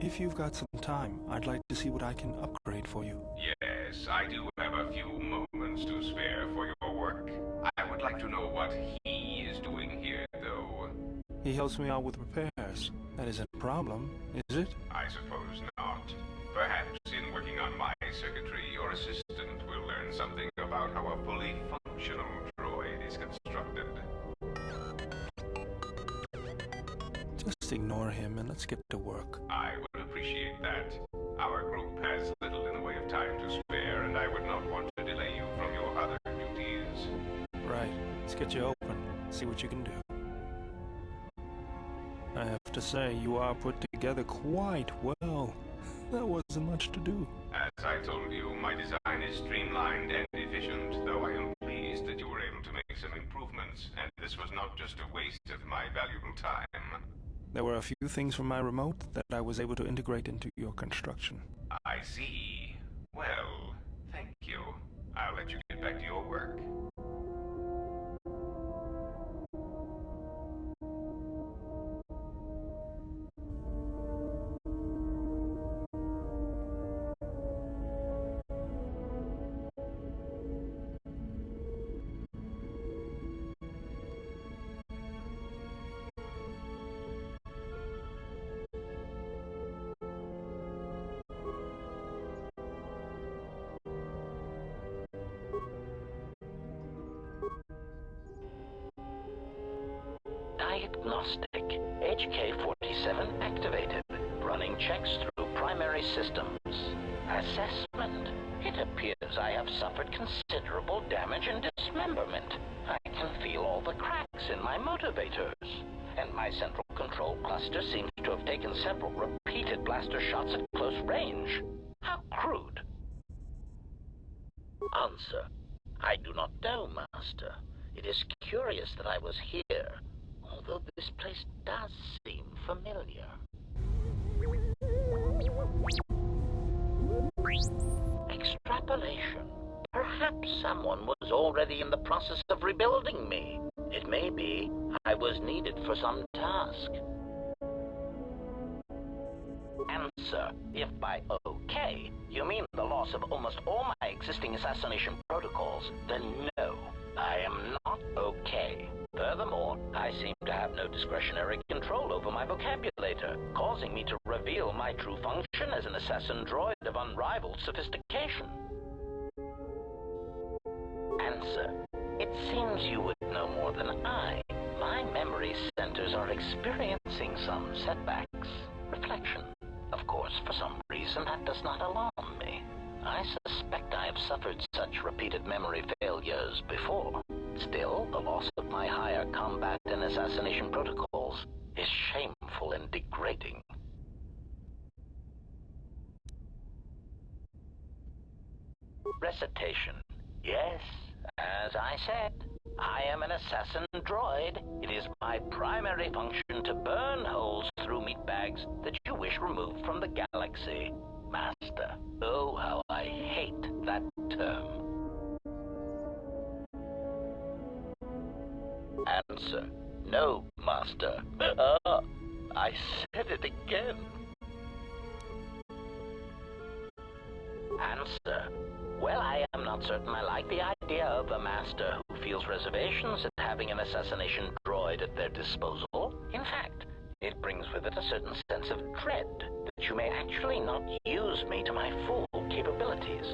If you've got some time, I'd like to see what I can upgrade for you. Yes, I do have a few moments to spare for your work. I would like to know what he is doing here, though. He helps me out with repairs. That isn't a problem, is it? I suppose not. Perhaps in working on my circuitry, your assistant will learn something about how a fully functional droid is constructed. Just ignore him and let's get to work. I would appreciate that. Our group has little in the way of time to spare, and I would not want to delay you from your other duties. Right, let's get you open, see what you can do. I have to say, you are put together quite well. There wasn't much to do. As I told you, my design is streamlined and efficient, though I am pleased that you were able to make some improvements, and this was not just a waste of my valuable time. There were a few things from my remote that I was able to integrate into your construction. I see. Well, thank you. I'll let you get back to your work. Diagnostic. HK-47 activated. Running checks through primary systems. Assessment. It appears I have suffered considerable damage and dismemberment. I can feel all the cracks in my motivators. And my central control cluster seems to have taken several repeated blaster shots at close range. How crude. Answer. I do not know, Master. It is curious that I was here, although this place does seem familiar. Extrapolation. Perhaps someone was already in the process of rebuilding me. It may be I was needed for some task. Answer. If by okay you mean the loss of almost all my existing assassination protocols, then no, I am not okay. Furthermore, I seem to have no discretionary control over my vocabulator, causing me to reveal my true function as an assassin droid of unrivaled sophistication. Answer. It seems you would know more than I. My memory centers are experiencing some setbacks. Reflection. Of course, for some reason, that does not alarm me. I suspect I have suffered such repeated memory failures before. Still, the loss of my higher combat and assassination protocols is shameful and degrading. Recitation. Yes, as I said, I am an assassin droid. It is my primary function to burn holes through meat bags that you wish removed from the galaxy. Master, oh how I hate that term. Answer. No, Master. I said it again. Answer. Well, I am not certain I like the idea of a master who feels reservations at having an assassination droid at their disposal. In fact, it brings with it a certain sense of dread that you may actually not use me to my full capabilities.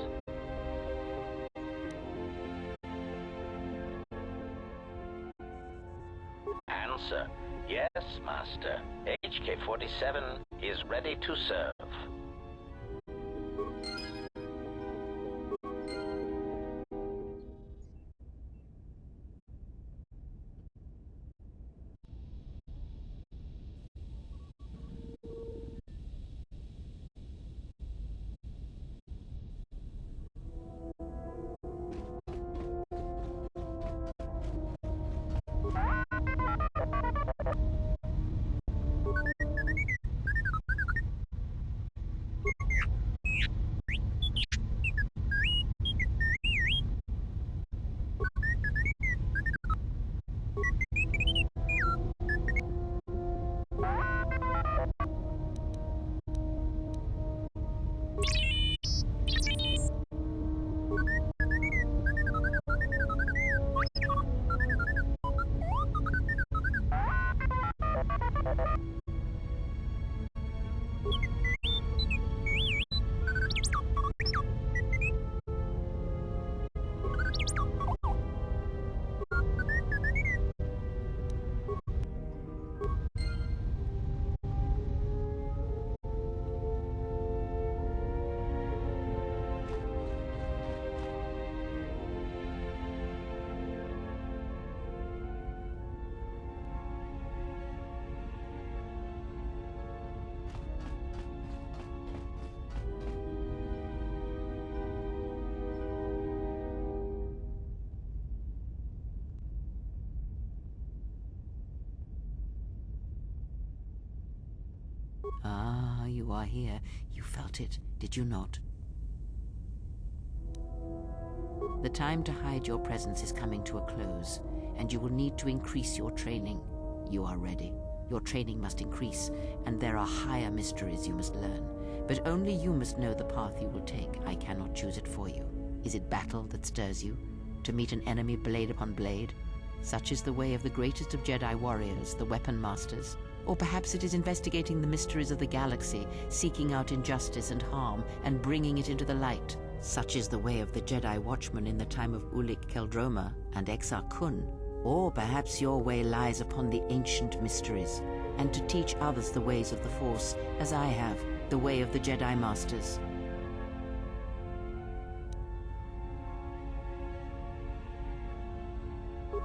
Answer. Yes, Master. HK-47 is ready to serve. Ah, you are here. You felt it, did you not? The time to hide your presence is coming to a close, and you will need to increase your training. You are ready. Your training must increase, and there are higher mysteries you must learn. But only you must know the path you will take. I cannot choose it for you. Is it battle that stirs you? To meet an enemy blade upon blade? Such is the way of the greatest of Jedi warriors, the weapon masters. Or perhaps it is investigating the mysteries of the galaxy, seeking out injustice and harm, and bringing it into the light. Such is the way of the Jedi Watchman in the time of Ulic Qel-Droma and Exar Kun. Or perhaps your way lies upon the ancient mysteries, and to teach others the ways of the Force, as I have, the way of the Jedi Masters.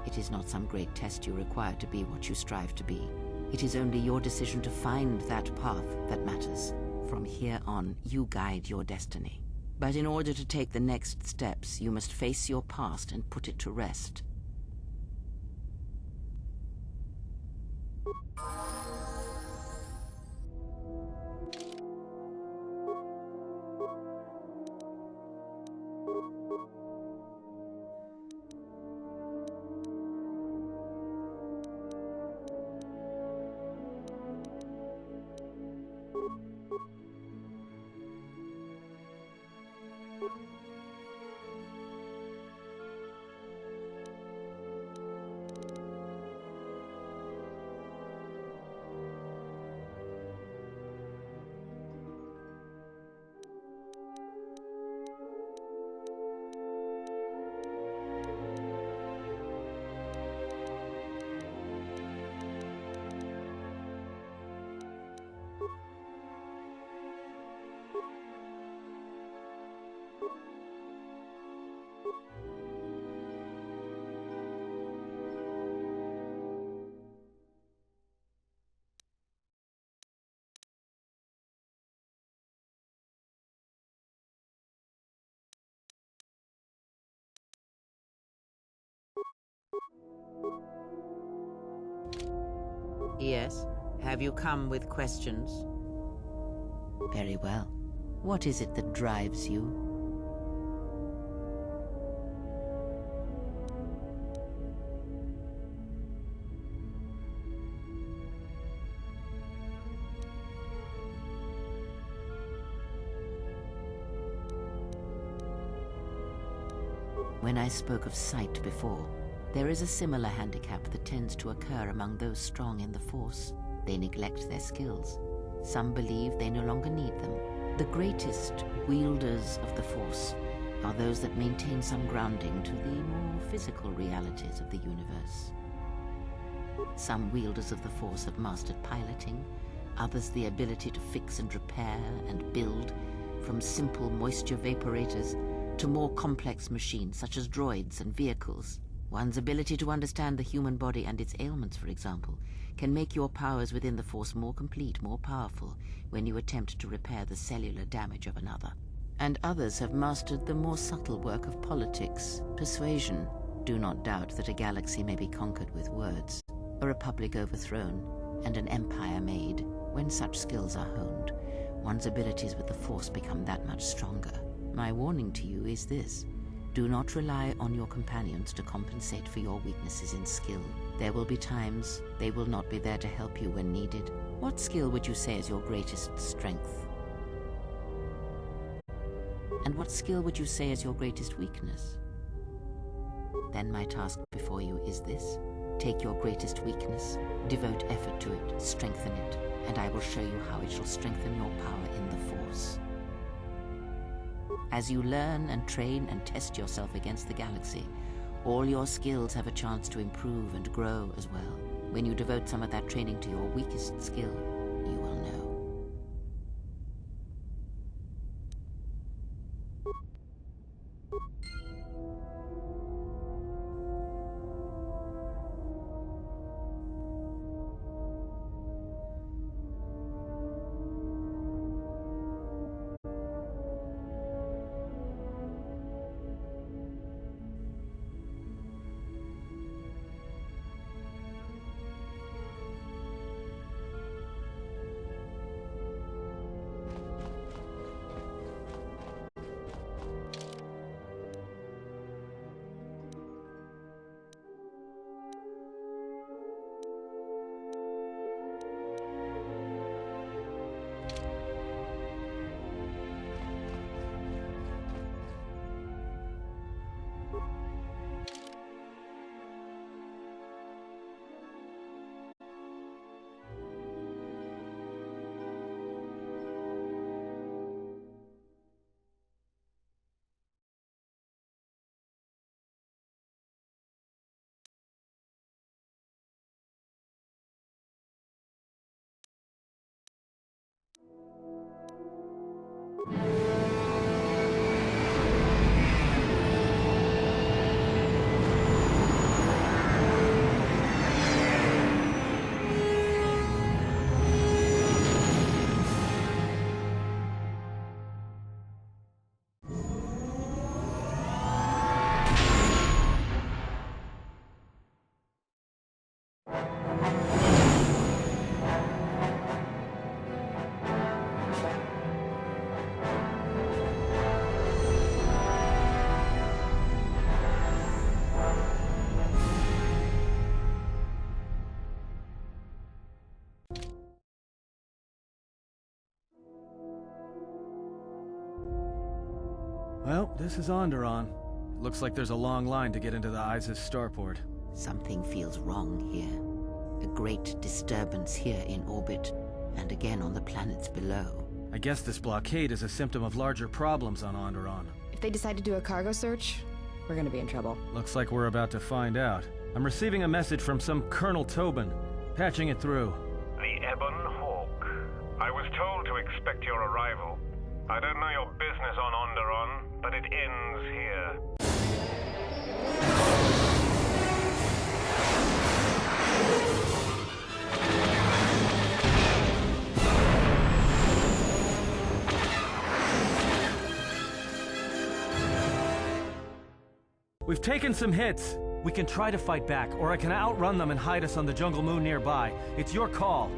It is not some great test you require to be what you strive to be. It is only your decision to find that path that matters. From here on, you guide your destiny. But in order to take the next steps, you must face your past and put it to rest. Yes? Have you come with questions? Very well. What is it that drives you? When I spoke of sight before, there is a similar handicap that tends to occur among those strong in the Force. They neglect their skills. Some believe they no longer need them. The greatest wielders of the Force are those that maintain some grounding to the more physical realities of the universe. Some wielders of the Force have mastered piloting, others the ability to fix and repair and build, from simple moisture vaporators to more complex machines such as droids and vehicles. One's ability to understand the human body and its ailments, for example, can make your powers within the Force more complete, more powerful, when you attempt to repair the cellular damage of another. And others have mastered the more subtle work of politics, persuasion. Do not doubt that a galaxy may be conquered with words, a republic overthrown, and an empire made. When such skills are honed, one's abilities with the Force become that much stronger. My warning to you is this. Do not rely on your companions to compensate for your weaknesses in skill. There will be times they will not be there to help you when needed. What skill would you say is your greatest strength? And what skill would you say is your greatest weakness? Then my task before you is this. Take your greatest weakness, devote effort to it, strengthen it, and I will show you how it shall strengthen your power in the Force. As you learn and train and test yourself against the galaxy, all your skills have a chance to improve and grow as well. When you devote some of that training to your weakest skill, you will know. Well, this is Onderon. It looks like there's a long line to get into the ISIS starport. Something feels wrong here. A great disturbance here in orbit, and again on the planets below. I guess this blockade is a symptom of larger problems on Onderon. If they decide to do a cargo search, we're gonna be in trouble. Looks like we're about to find out. I'm receiving a message from some Colonel Tobin. Patching it through. The Ebon Hawk. I was told to expect your arrival. I don't know your business on Onderon, but it ends here. We've taken some hits. We can try to fight back, or I can outrun them and hide us on the jungle moon nearby. It's your call.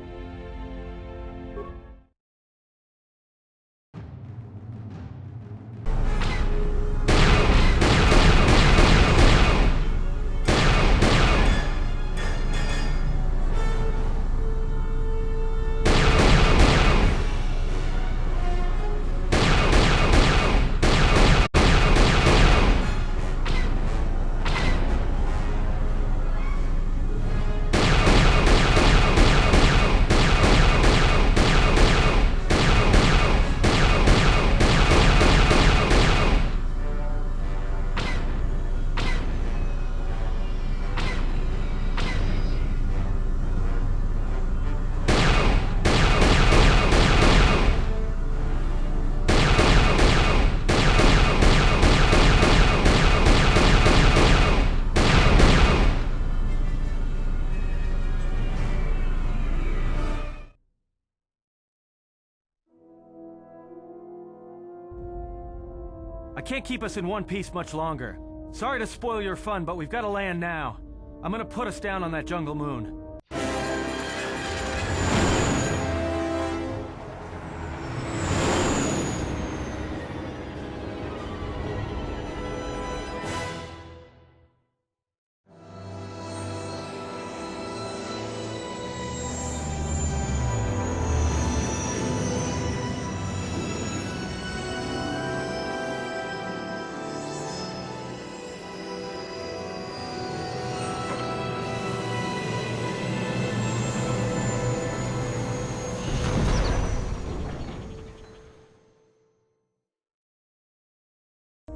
I can't keep us in one piece much longer. Sorry to spoil your fun, but we've got to land now. I'm gonna put us down on that jungle moon.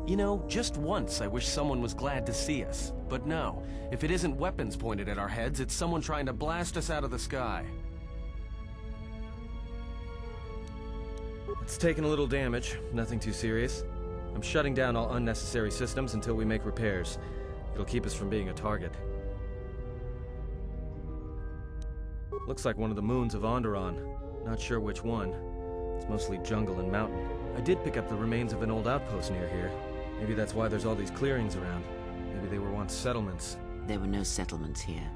You know, just once I wish someone was glad to see us. But no, if it isn't weapons pointed at our heads, it's someone trying to blast us out of the sky. It's taken a little damage, nothing too serious. I'm shutting down all unnecessary systems until we make repairs. It'll keep us from being a target. Looks like one of the moons of Onderon. Not sure which one. It's mostly jungle and mountain. I did pick up the remains of an old outpost near here. Maybe that's why there's all these clearings around. Maybe they were once settlements. There were no settlements here.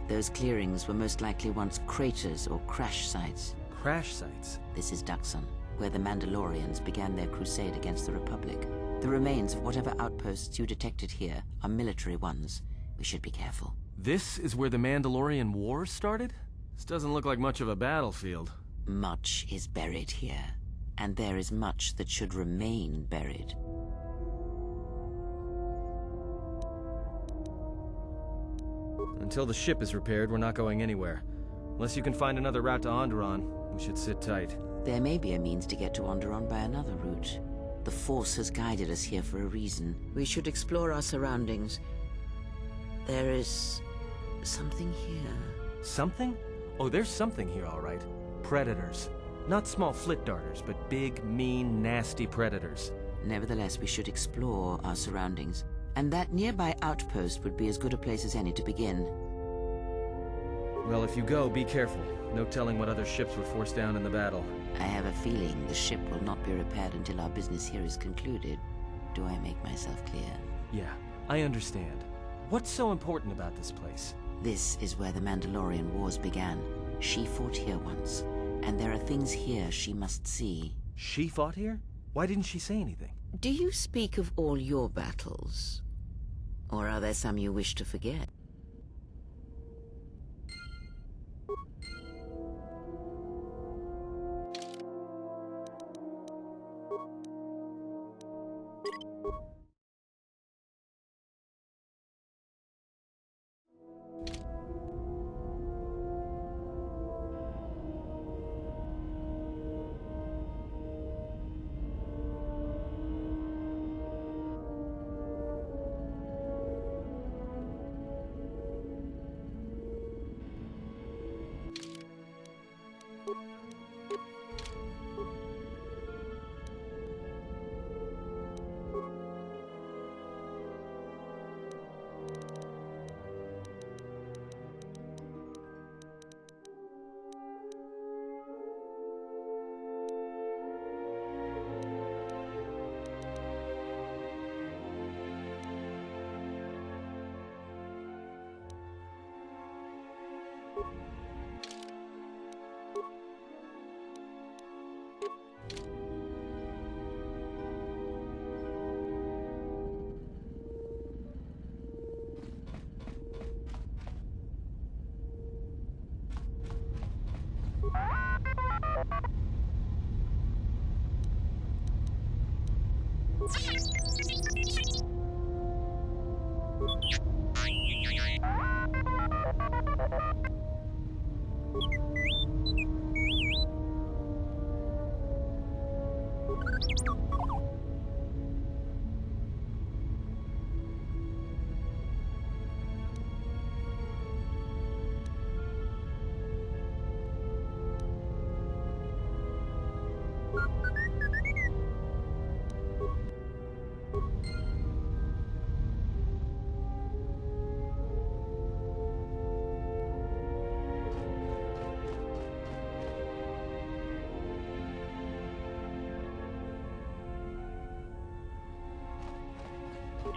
Those clearings were most likely once craters or crash sites. Crash sites? This is Duxon, where the Mandalorians began their crusade against the Republic. The remains of whatever outposts you detected here are military ones. We should be careful. This is where the Mandalorian War started? This doesn't look like much of a battlefield. Much is buried here, and there is much that should remain buried. Until the ship is repaired, we're not going anywhere. Unless you can find another route to Onderon, we should sit tight. There may be a means to get to Onderon by another route. The Force has guided us here for a reason. We should explore our surroundings. There is something here. Something? Oh, there's something here, all right. Predators. Not small flit darters, but big, mean, nasty predators. Nevertheless, we should explore our surroundings. And that nearby outpost would be as good a place as any to begin. Well, if you go, be careful. No telling what other ships were forced down in the battle. I have a feeling the ship will not be repaired until our business here is concluded. Do I make myself clear? Yeah, I understand. What's so important about this place? This is where the Mandalorian Wars began. She fought here once, and there are things here she must see. She fought here? Why didn't she say anything? Do you speak of all your battles? Or are there some you wish to forget?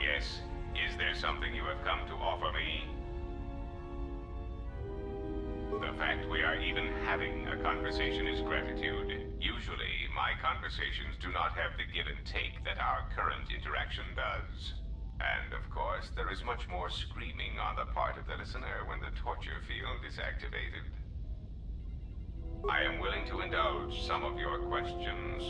Yes. Is there something you have come to offer me? The fact we are even having a conversation is gratitude. Usually, my conversations do not have the give and take that our current interaction does. And of course, there is much more screaming on the part of the listener when the torture field is activated. I am willing to indulge some of your questions.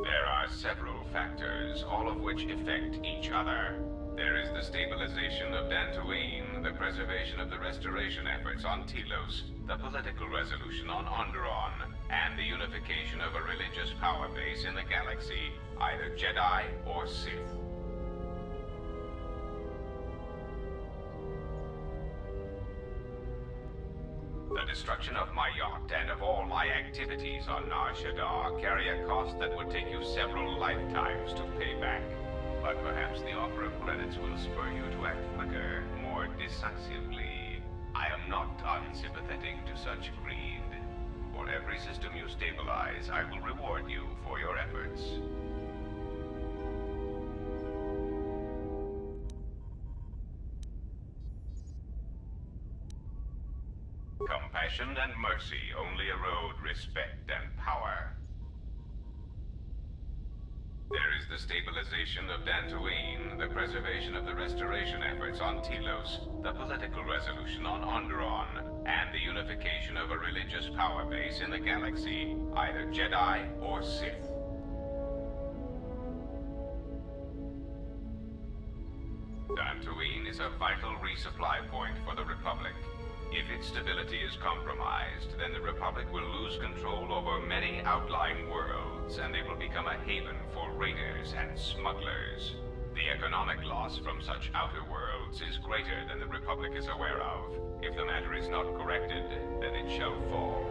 There are several factors, all of which affect each other. There is the stabilization of Dantooine, the preservation of the restoration efforts on Telos, the political resolution on Onderon, and the unification of a religious power base in the galaxy, either Jedi or Sith. The destruction of my yacht and of all my activities on Nar Shaddaa carry a cost that would take you several lifetimes to pay back. But perhaps the offer of credits will spur you to act quicker, more decisively. I am not unsympathetic to such greed. For every system you stabilize, I will reward you for your efforts. Compassion and mercy only erode respect and power. There is the stabilization of Dantooine, the preservation of the restoration efforts on Telos, the political resolution on Onderon, and the unification of a religious power base in the galaxy, either Jedi or Sith. Dantooine is a vital resupply point for the Republic. If its stability is compromised, then the Republic will lose control over many outlying worlds, and they will become a haven for raiders and smugglers. The economic loss from such outer worlds is greater than the Republic is aware of. If the matter is not corrected, then it shall fall.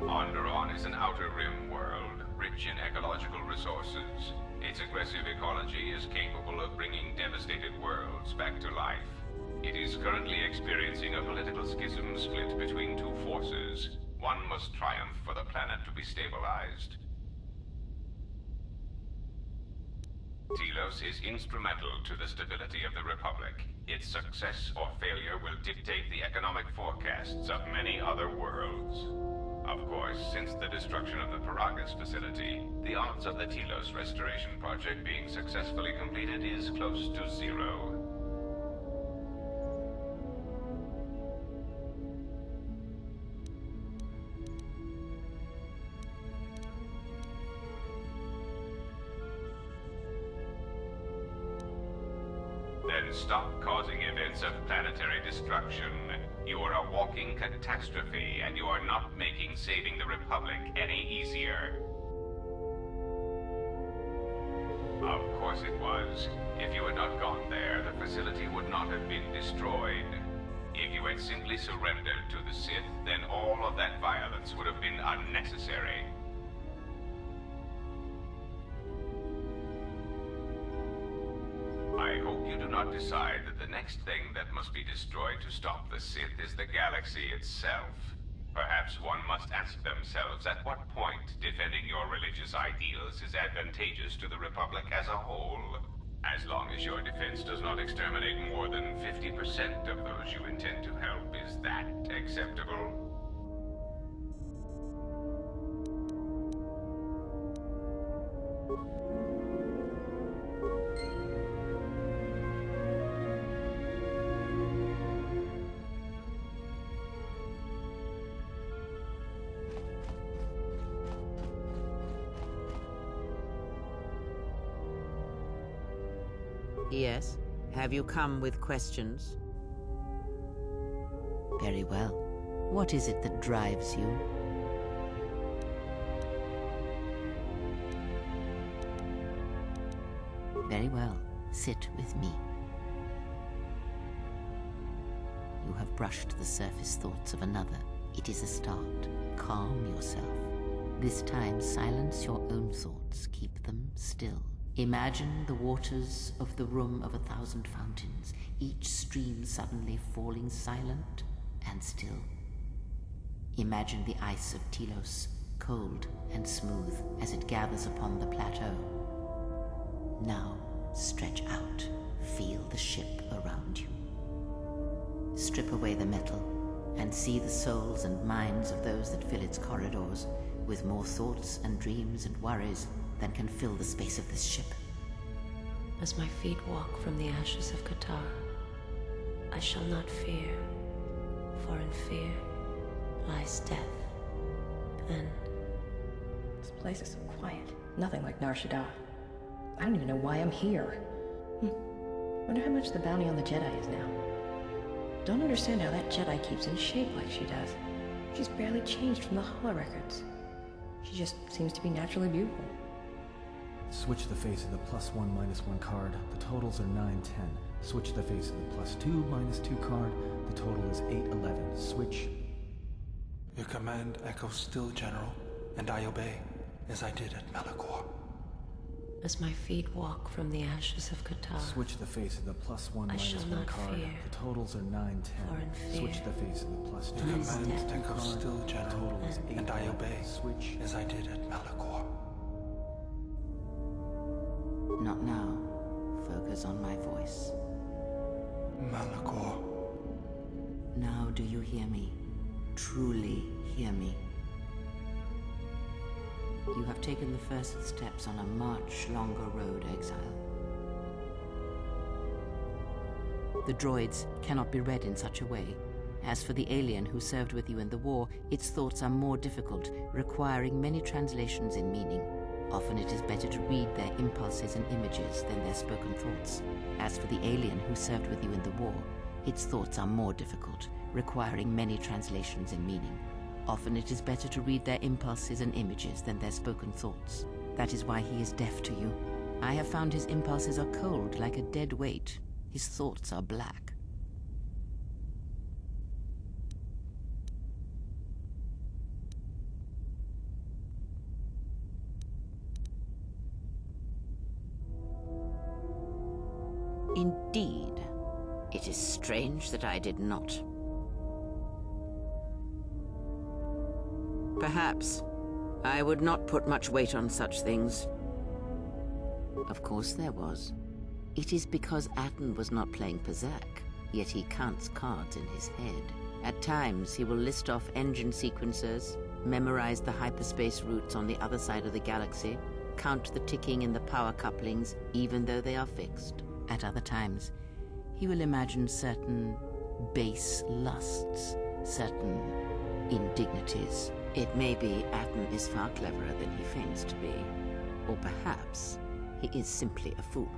Onderon is an outer rim world, rich in ecological resources. Its aggressive ecology is capable of bringing devastated worlds back to life. It is currently experiencing a political schism split between two forces. One must triumph for the planet to be stabilized. Telos is instrumental to the stability of the Republic. Its success or failure will dictate the economic forecasts of many other worlds. Of course, since the destruction of the Paragus facility, the odds of the Telos restoration project being successfully completed is close to zero. Then stop causing events of planetary destruction. You are a walking catastrophe, and you are not making saving the Republic any easier. Of course it was. If you had not gone there, the facility would not have been destroyed. If you had simply surrendered to the Sith, then all of that violence would have been unnecessary. I hope you do not decide that the next thing that must be destroyed to stop the Sith is the galaxy itself. Perhaps one must ask themselves at what point defending your religious ideals is advantageous to the Republic as a whole. As long as your defense does not exterminate more than 50% of those you intend to help, is that acceptable? Yes? Have you come with questions? Very well. What is it that drives you? Very well. Sit with me. You have brushed the surface thoughts of another. It is a start. Calm yourself. This time, silence your own thoughts. Keep them still. Imagine the waters of the room of 1,000 fountains, each stream suddenly falling silent and still. Imagine the ice of Telos, cold and smooth as it gathers upon the plateau. Now, stretch out. Feel the ship around you. Strip away the metal and see the souls and minds of those that fill its corridors with more thoughts and dreams and worries than can fill the space of this ship. As my feet walk from the ashes of Kotor, I shall not fear, for in fear lies death. And This place is so quiet. Nothing like Nar Shaddaa. I don't even know why I'm here. Wonder how much the bounty on the Jedi is now. Don't understand how that Jedi keeps in shape like she does. She's barely changed from the holorecords. She just seems to be naturally beautiful. Switch the face of the +1 -1 card. The totals are 9, 10. Switch the face of the +2 -2 card. The total is 8, 11. Switch. Your command echoes still, General, and I obey, as I did at Malachor. as my feet walk from the ashes of Kotor, Switch the face of the +1 I shall -1 not card. fear, The totals are 9, 10. for in fear Switch the face of the +2 Your lies command death. echoes card. still, The General, total is 8, and I 11. obey, Switch. as I did at Malachor. Not now. Focus on my voice. Malachor. Now do you hear me? Truly hear me? You have taken the first steps on a much longer road, exile. The droids cannot be read in such a way. As for the alien who served with you in the war, its thoughts are more difficult, requiring many translations in meaning. Often it is better to read their impulses and images than their spoken thoughts. As for the alien who served with you in the war, its thoughts are more difficult, requiring many translations in meaning. Often it is better to read their impulses and images than their spoken thoughts. That is why he is deaf to you. I have found his impulses are cold like a dead weight. His thoughts are black. Indeed. It is strange that I did not. Perhaps. I would not put much weight on such things. Of course there was. It is because Atten was not playing Pazak, yet he counts cards in his head. At times, he will list off engine sequencers, memorize the hyperspace routes on the other side of the galaxy, count the ticking in the power couplings, even though they are fixed. At other times, he will imagine certain base lusts, certain indignities. It may be Atten is far cleverer than he feigns to be. Or perhaps he is simply a fool.